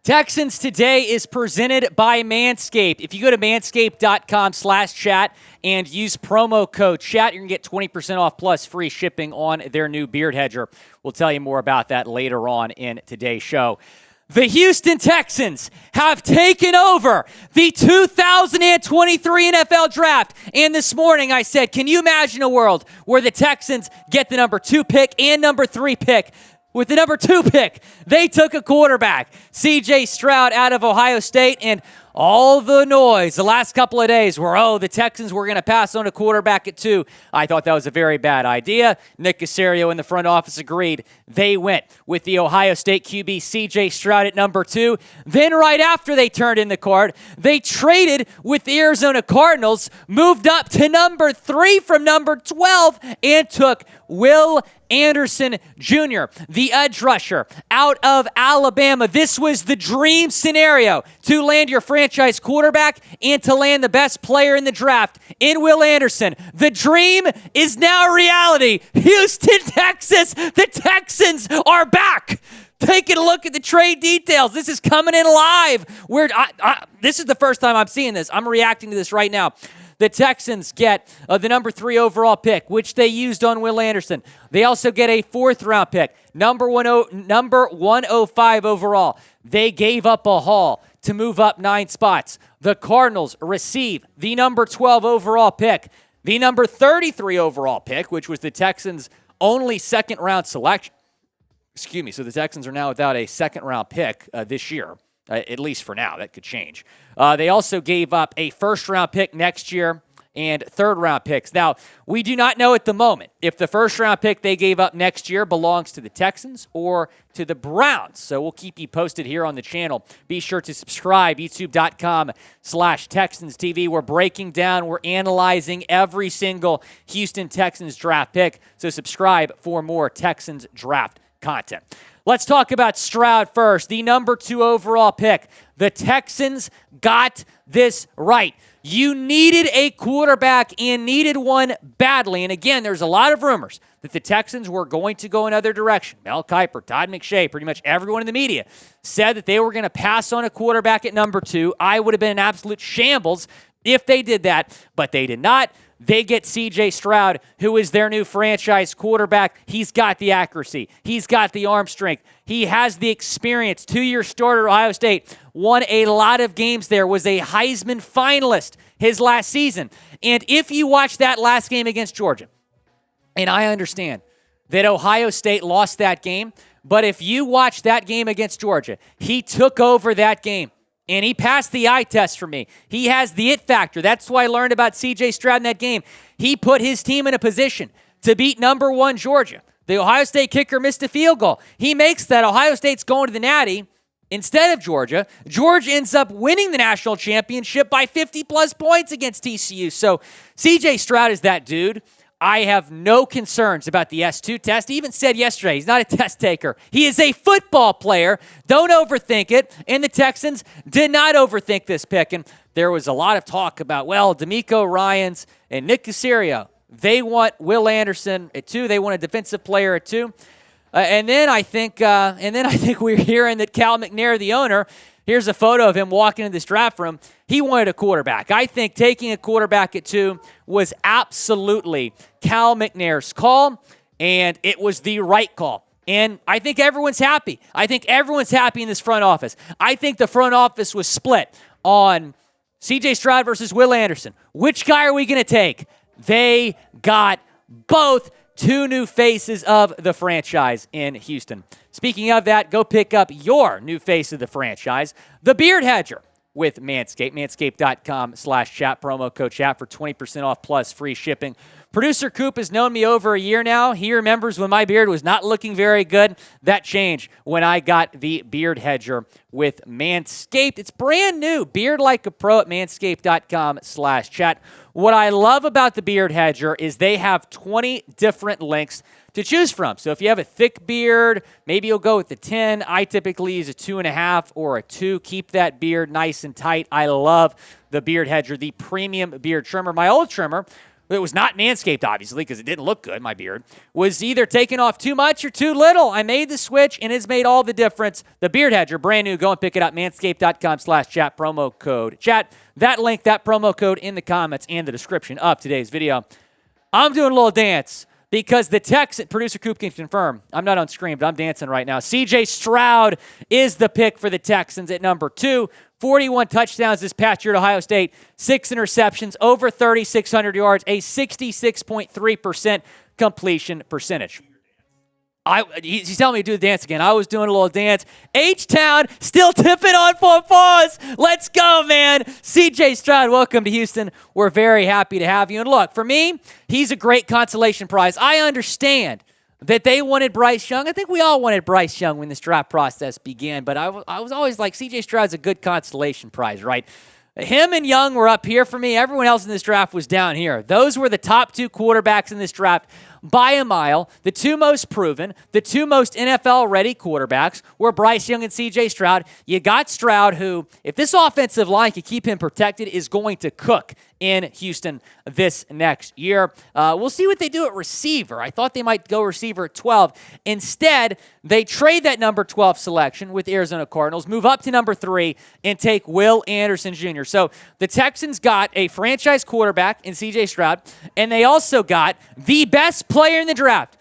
Texans Today is presented by Manscaped. If you go to manscaped.com/chat and use promo code chat, you're going to get 20% off plus free shipping on their new beard hedger. We'll tell you more about that later on in today's show. The Houston Texans have taken over the 2023 NFL Draft. And this morning I said, can you imagine a world where the Texans get the number 2 pick and number 3 pick? With the number 2 pick, they took a quarterback, C.J. Stroud out of Ohio State, and all the noise the last couple of days were, the Texans were going to pass on a quarterback at 2. I thought that was a very bad idea. Nick Caserio in the front office agreed. They went with the Ohio State QB C.J. Stroud at number 2. Then right after they turned in the card, they traded with the Arizona Cardinals, moved up to number 3 from number 12, and took Will Anderson Jr., the edge rusher out of Alabama. This was the dream scenario to land your franchise quarterback and to land the best player in the draft in Will Anderson. The dream is now reality. Houston, Texas, the Texans are back. Taking a look at the trade details. This is coming in live. This is the first time I'm seeing this. I'm reacting to this right now. The Texans get the number 3 overall pick, which they used on Will Anderson. They also get a 4th-round pick, number 105 overall. They gave up a haul to move up 9 spots. The Cardinals receive the number 12 overall pick, the number 33 overall pick, which was the Texans' only second-round selection. So the Texans are now without a second-round pick this year. At least for now. That could change. They also gave up a first-round pick next year and third-round picks. Now, we do not know at the moment if the first-round pick they gave up next year belongs to the Texans or to the Browns. So we'll keep you posted here on the channel. Be sure to subscribe, youtube.com/Texans TV. We're breaking down, we're analyzing every single Houston Texans draft pick. So subscribe for more Texans draft content. Let's talk about Stroud first, the number 2 overall pick. The Texans got this right. You needed a quarterback and needed one badly. And again, there's a lot of rumors that the Texans were going to go another direction. Mel Kiper, Todd McShay, pretty much everyone in the media said that they were going to pass on a quarterback at number 2. I would have been an absolute shambles if they did that, but they did not. They get C.J. Stroud, who is their new franchise quarterback. He's got the accuracy. He's got the arm strength. He has the experience. 2-year starter at Ohio State. Won a lot of games there. Was a Heisman finalist his last season. And if you watch that last game against Georgia, and I understand that Ohio State lost that game, but if you watch that game against Georgia, he took over that game. And he passed the eye test for me. He has the it factor. That's why I learned about C.J. Stroud in that game. He put his team in a position to beat number 1 Georgia. The Ohio State kicker missed a field goal. He makes that. Ohio State's going to the Natty instead of Georgia. Georgia ends up winning the national championship by 50-plus points against TCU. So C.J. Stroud is that dude. I have no concerns about the S2 test. He even said yesterday he's not a test taker. He is a football player. Don't overthink it. And the Texans did not overthink this pick. And there was a lot of talk about, DeMeco Ryans and Nick Caserio. They want Will Anderson at 2. They want a defensive player at 2. And then I think we're hearing that Cal McNair, the owner, here's a photo of him walking in this draft room. He wanted a quarterback. I think taking a quarterback at 2 was absolutely Cal McNair's call, and it was the right call. And I think everyone's happy. I think everyone's happy in this front office. I think the front office was split on C.J. Stroud versus Will Anderson. Which guy are we going to take? They got both. 2 new faces of the franchise in Houston. Speaking of that, go pick up your new face of the franchise, the Beard Hedger, with Manscaped. Manscaped.com/chat, promo code chat for 20% off plus free shipping. Producer Coop has known me over a year now. He remembers when my beard was not looking very good. That changed when I got the Beard Hedger with Manscaped. It's brand new. Beard like a pro at manscaped.com/chat. What I love about the Beard Hedger is they have 20 different lengths to choose from. So if you have a thick beard, maybe you'll go with the 10. I typically use a 2.5 or a 2. Keep that beard nice and tight. I love the Beard Hedger, the premium beard trimmer. My old trimmer it was not Manscaped, obviously, because it didn't look good, my beard, was either taking off too much or too little. I made the switch, and it's made all the difference. The Beard Hedger, brand new. Go and pick it up. Manscaped.com/chat, promo code chat. That link, that promo code in the comments and the description of today's video. I'm doing a little dance because the Texans, producer Coop can confirm, I'm not on screen, but I'm dancing right now. CJ Stroud is the pick for the Texans at number 2. 41 touchdowns this past year at Ohio State, 6 interceptions, over 3,600 yards, a 66.3% completion percentage. He's telling me to do the dance again. I was doing a little dance. H-Town still tipping on 4 paws. Let's go, man. CJ Stroud, welcome to Houston. We're very happy to have you. And look, for me, he's a great consolation prize. I understand that they wanted Bryce Young. I think we all wanted Bryce Young when this draft process began, but I was always like, CJ Stroud's a good consolation prize, right? Him and Young were up here for me. Everyone else in this draft was down here. Those were the top 2 quarterbacks in this draft by a mile. The 2 most proven, the 2 most NFL-ready quarterbacks were Bryce Young and C.J. Stroud. You got Stroud, who, if this offensive line can keep him protected, is going to cook in Houston this next year. We'll see what they do at receiver. I thought they might go receiver at 12. Instead, they trade that number 12 selection with Arizona Cardinals, move up to number 3, and take Will Anderson Jr. So the Texans got a franchise quarterback in C.J. Stroud, and they also got the best player in the draft.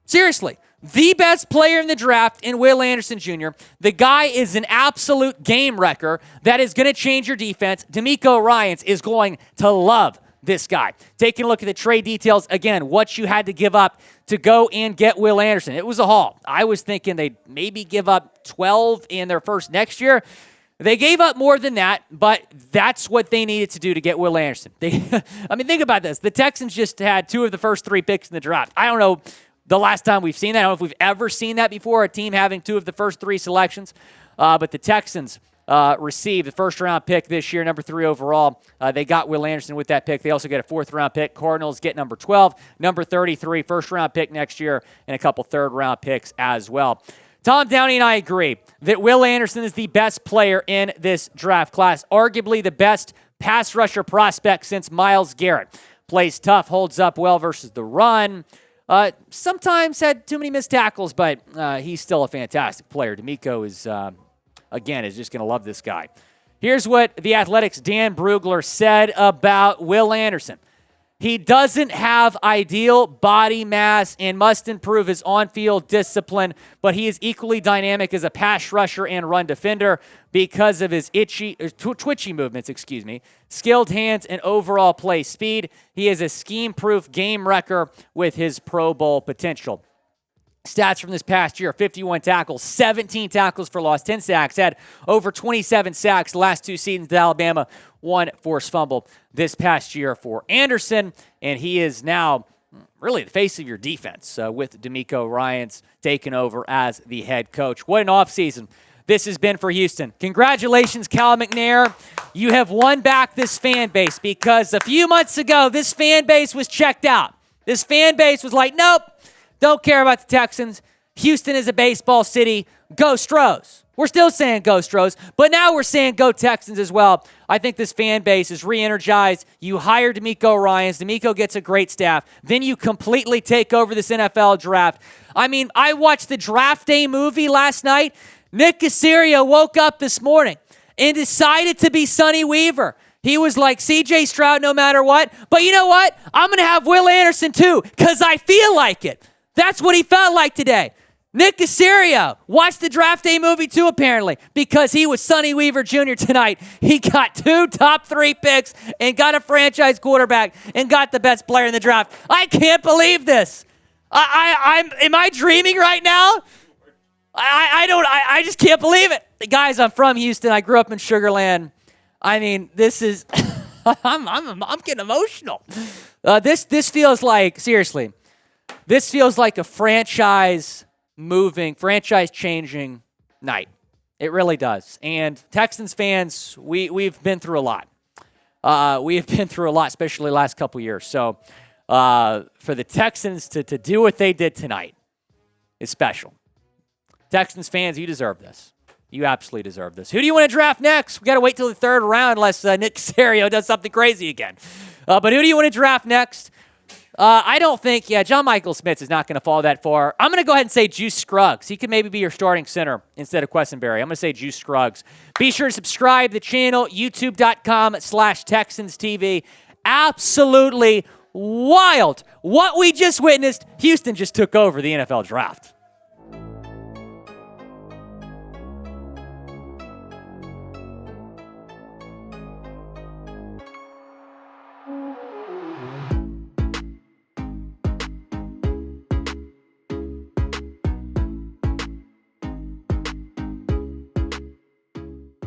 Seriously, the best player in the draft in Will Anderson Jr. The guy is an absolute game wrecker that is going to change your defense. DeMeco Ryans is going to love this guy. Taking a look at the trade details, again, what you had to give up to go and get Will Anderson. It was a haul. I was thinking they'd maybe give up 12 in their first next year. They gave up more than that, but that's what they needed to do to get Will Anderson. Think about this. The Texans just had 2 of the first 3 picks in the draft. I don't know the last time we've seen that. I don't know if we've ever seen that before, a team having 2 of the first 3 selections. But the Texans received the first-round pick this year, number 3 overall. They got Will Anderson with that pick. They also get a 4th-round pick. Cardinals get number 12, number 33, first-round pick next year, and a couple 3rd-round picks as well. Tom Downey and I agree that Will Anderson is the best player in this draft class, arguably the best pass rusher prospect since Myles Garrett. Plays tough, holds up well versus the run. Sometimes had too many missed tackles, but he's still a fantastic player. DeMeco is just going to love this guy. Here's what The Athletic's Dan Brugler said about Will Anderson. He doesn't have ideal body mass and must improve his on-field discipline, but he is equally dynamic as a pass rusher and run defender because of his twitchy movements, skilled hands, and overall play speed. He is a scheme-proof game wrecker with his Pro Bowl potential. Stats from this past year, 51 tackles, 17 tackles for loss, 10 sacks, had over 27 sacks the last 2 seasons at Alabama, 1 forced fumble this past year for Anderson, and he is now really the face of your defense with DeMeco Ryans taking over as the head coach. What an offseason this has been for Houston. Congratulations, Cal McNair. You have won back this fan base because a few months ago, this fan base was checked out. This fan base was like, nope, don't care about the Texans. Houston is a baseball city. Go Stros. We're still saying go Stros, but now we're saying go Texans as well. I think this fan base is re-energized. You hire DeMeco Ryans. DeMeco gets a great staff. Then you completely take over this NFL draft. I watched the draft day movie last night. Nick Caserio woke up this morning and decided to be Sonny Weaver. He was like, CJ Stroud no matter what. But you know what? I'm going to have Will Anderson too because I feel like it. That's what he felt like today. Nick Caserio watched the draft day movie too, apparently, because he was Sonny Weaver Jr. tonight. He got 2 top 3 picks and got a franchise quarterback and got the best player in the draft. I can't believe this. Am I dreaming right now? I just can't believe it. Guys, I'm from Houston. I grew up in Sugar Land. This is, I'm getting emotional. This feels like, seriously, this feels like a franchise-changing night. It really does. And Texans fans, we've been through a lot. We have been through a lot, especially the last couple years. So for the Texans to do what they did tonight is special. Texans fans, you deserve this. You absolutely deserve this. Who do you want to draft next? We got to wait till the 3rd round unless Nick Caserio does something crazy again. But who do you want to draft next? I don't think, John Michael Smith is not going to fall that far. I'm going to go ahead and say Juice Scruggs. He could maybe be your starting center instead of Quessenberry. I'm going to say Juice Scruggs. Be sure to subscribe to the channel, youtube.com/Texans TV. Absolutely wild. What we just witnessed, Houston just took over the NFL draft.